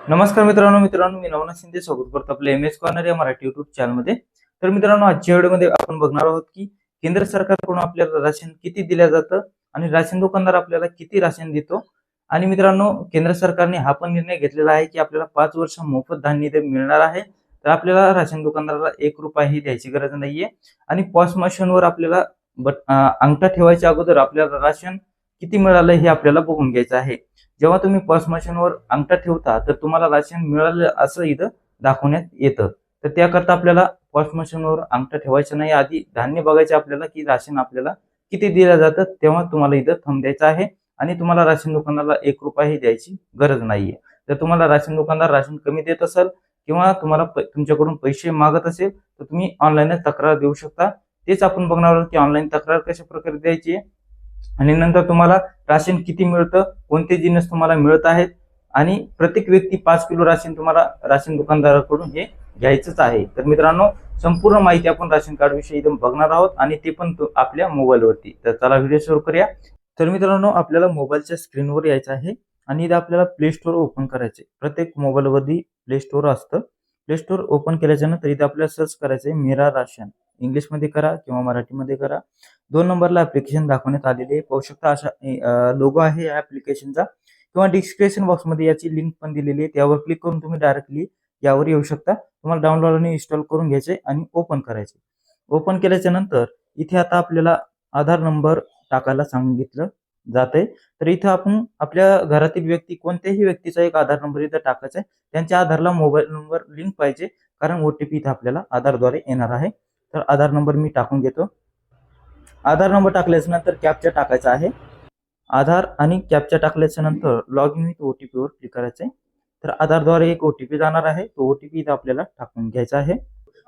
नमस्कार मित्रांनो मी नवनाथ शिंदे स्वागत करतो आपल्या एमएस कॉर्नर या मराठी युट्यूब चॅनलमध्ये। तर मित्रांनो, आजच्या व्हिडिओमध्ये आपण बघणार आहोत की केंद्र सरकारकडून आपल्याला राशन किती दिलं जातं आणि राशन दुकानदार आपल्याला किती राशन देतो। आणि मित्रांनो, केंद्र सरकारने हा पण निर्णय घेतलेला आहे की आपल्याला 5 वर्ष मोफत धान्य ते मिळणार आहे। तर आपल्याला राशन दुकानदाराला 1 रुपयाही द्यायची गरज नाहीये आणि पॉस मशीनवर आपल्याला अंगठा ठेवायच्या अगोदर आपल्याला राशन किती मिळालं हे आपल्याला बघून घ्यायचं आहे। जेव्हा तुम्ही पॉस मशीनवर अंगठा ठेवता तर तुम्हाला राशन मिळालं असं इथं दाखवण्यात येतं। तर त्याकरता आपल्याला पॉस मशीनवर अंगठा ठेवायचा नाही, आधी धान्य बघायचं आपल्याला की राशन आपल्याला किती दिलं जातं, तेव्हा तुम्हाला इथं थंब द्यायचा आहे आणि तुम्हाला राशन दुकानदाराला 1 रुपयाही द्यायची गरज नाहीये। जर तुम्हाला राशन दुकानदार राशन कमी देत असेल किंवा तुम्हाला तुमच्याकडून पैसे मागत असेल तर तुम्ही ऑनलाईनच तक्रार देऊ शकता। तेच आपण बघणार आहोत की ऑनलाईन तक्रार कशा प्रकारे द्यायची आणि नंतर तुम्हाला राशन किती मिळतं, कोणते जिन्नस तुम्हाला मिळत आहेत आणि प्रत्येक व्यक्ती 5 किलो राशन तुम्हाला राशन दुकानदाराकडून हे घ्यायचंच आहे। तर मित्रांनो, संपूर्ण माहिती आपण राशन कार्ड विषयी इथं बघणार आहोत आणि ते पण आपल्या मोबाईलवरती। तर चला व्हिडिओ सुरू करूया। तर मित्रांनो, आपल्याला मोबाईलच्या स्क्रीनवर यायचं आहे आणि इथं आपल्याला प्ले स्टोअर ओपन करायचे। प्रत्येक मोबाईलवरती प्ले स्टोअर असतं। प्ले स्टोअर ओपन केल्याच्या नंतर इथं आपल्याला सर्च करायचं आहे मेरा राशन। इंग्लिशमध्ये करा किंवा मराठीमध्ये करा। 2 नंबरला ऍप्लिकेशन दाखवण्यात आलेली आहे, पाहू शकता अशा लोगो आहे या ऍप्लिकेशनचा किंवा डिस्क्रिप्शन बॉक्समध्ये याची लिंक पण दिलेली आहे, त्यावर क्लिक करून तुम्ही डायरेक्टली यावर येऊ शकता। तुम्हाला डाउनलोड आणि इन्स्टॉल करून घ्यायचे आणि ओपन करायचे। ओपन केल्याच्या नंतर इथे आता आपल्याला आधार नंबर टाकायला सांगितलं जातंय। तर इथं आपण आपल्या घरातील व्यक्ती कोणत्याही व्यक्तीचा एक आधार नंबर इथं टाकायचा आहे। त्यांच्या आधारला मोबाईल नंबर लिंक पाहिजे, कारण ओटीपी इथं आपल्याला आधारद्वारे येणार आहे। तर आधार नंबर मी टाकून घेतो। आधार नंबर टाकल्याच्या नंतर कॅप्चा टाकायचा आहे। आधार आणि कॅप्चा टाकल्याच्या नंतर लॉग इन विथ ओटीपी वर क्लिक करायचं आहे। तर आधारद्वारे एक ओटीपी जाणार आहे, तो ओटीपी इथं आपल्याला टाकून घ्यायचा आहे।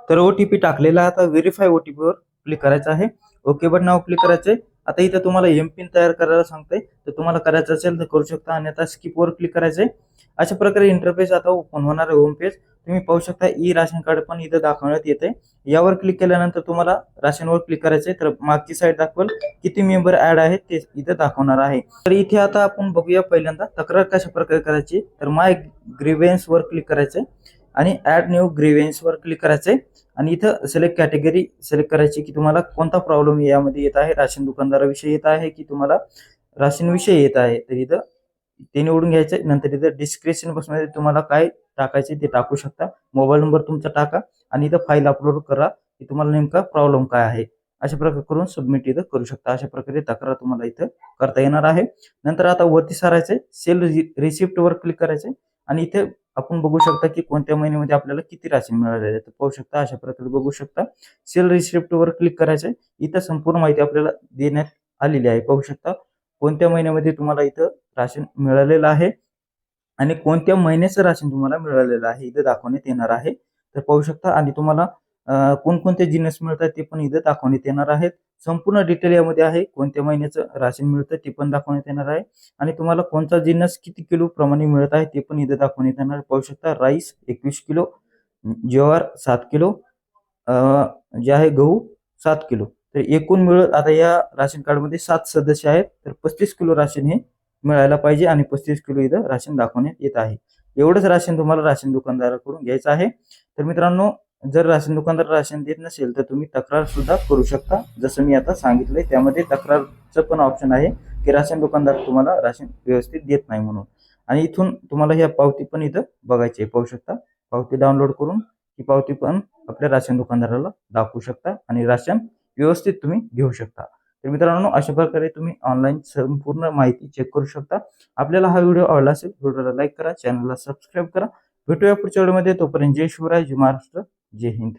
तर ओटीपी टाकलेला आता व्हेरीफाय ओटीपी वर क्लिक करायचं आहे। ओके बटनावर क्लिक करायचंय। आता इथं तुम्हाला एम पिन तयार करायला सांगतंय, तर तुम्हाला करायचं असेल तर करू शकता आणि आता स्किप वर क्लिक करायचंय। अशा प्रकारे इंटरफेस आता ओपन होणार आहे होम पेज। तुम्ही पाहू शकता ई राशन कार्ड पण इथं दाखवण्यात येते। यावर क्लिक केल्यानंतर तुम्हाला राशनवर क्लिक करायचंय, तर मागची साईड दाखवेल किती मेंबर ऍड आहेत ते इथं दाखवणार आहे। तर इथे आता आपण बघूया पहिल्यांदा तक्रार कशा प्रकारे करायची। तर माय ग्रीव्हन्स वर क्लिक करायचंय आणि ऍड न्यू ग्रीव्हन्स वर क्लिक करायचंय आणि इथं सिलेक्ट कॅटेगरी सिलेक्ट करायची की तुम्हाला कोणता प्रॉब्लेम यामध्ये येत आहे, राशन दुकानदाराविषयी येत आहे की तुम्हाला राशन विषयी येत आहे। तर इथं ते निवडून घ्यायचंय। नंतर इथं डिस्क्रिप्शन बॉक्समध्ये तुम्हाला काय टाकायचे ते टाकू शकता। मोबाईल नंबर तुमचा टाका आणि इथं फाईल अपलोड करा की तुम्हाला नेमका प्रॉब्लेम काय आहे। अशा प्रकारे करून सबमिट इथं करू शकता। अशा प्रकारे तक्रार तुम्हाला इथं करता येणार आहे। नंतर आता वरती सारायचंय, सेल रिसिप्ट वर क्लिक करायचंय आणि इथे आपण बघू शकता की कोणत्या महिन्यामध्ये आपल्याला किती राशन मिळालेलं आहे। तर पाहू शकता अशा प्रकारे बघू शकता। सेल रिसिप्ट वर क्लिक करायचंय। इथं संपूर्ण माहिती आपल्याला देण्यात आलेली आहे। पाहू शकता कोणत्या महिन्यामध्ये तुम्हाला इथं राशन मिळालेलं आहे आणि कोणत्या महिन्याचं राशन तुम्हाला मिळालेलं आहे इथं दाखवण्यात येणार आहे। तर पाहू शकता आणि तुम्हाला कोणकोणते जिन्नस मिळतात ते पण इथं दाखवण्यात येणार आहेत। संपूर्ण डिटेल यामध्ये आहे, कोणत्या महिन्याचं राशन मिळतं ते पण दाखवण्यात येणार आहे आणि तुम्हाला कोणता जिन्नस किती किलो प्रमाणे मिळत आहे ते पण इथं दाखवण्यात येणार आहे। पाहू शकता राईस 21 किलो, ज्वार 7 किलो, जे आहे गहू 7 किलो। तर एकूण मिळत आता या राशन कार्डमध्ये 7 सदस्य आहेत, तर 35 किलो राशन हे मिळायला पाहिजे आणि 35 किलो इथं राशन दाखवण्यात येत आहे। एवढंच राशन तुम्हाला राशन दुकानदाराकडून घ्यायचं आहे। तर मित्रांनो, जर राशन दुकानदार राशन देत नसेल तर तुम्ही तक्रार सुद्धा करू शकता, जसं मी आता सांगितलंय। त्यामध्ये तक्रारचं पण ऑप्शन आहे की राशन दुकानदार तुम्हाला राशन व्यवस्थित देत नाही म्हणून। आणि इथून तुम्हाला ह्या पावती पण इथं बघायची आहे। पाहू शकता पावती डाउनलोड करून ही पावती पण आपल्या राशन दुकानदाराला दाखवू शकता आणि राशन व्यवस्थित तुम्ही घेऊ शकता। तर मित्रांनो, अशा प्रकारे तुम्ही ऑनलाईन संपूर्ण माहिती चेक करू शकता। आपल्याला हा व्हिडिओ आवडला असेल व्हिडिओला लाईक करा, चॅनलला सबस्क्राईब करा। भेटूया पुढच्या व्हिडिओमध्ये। तोपर्यंत जय शिवराय, जय महाराष्ट्र, जय हिंद।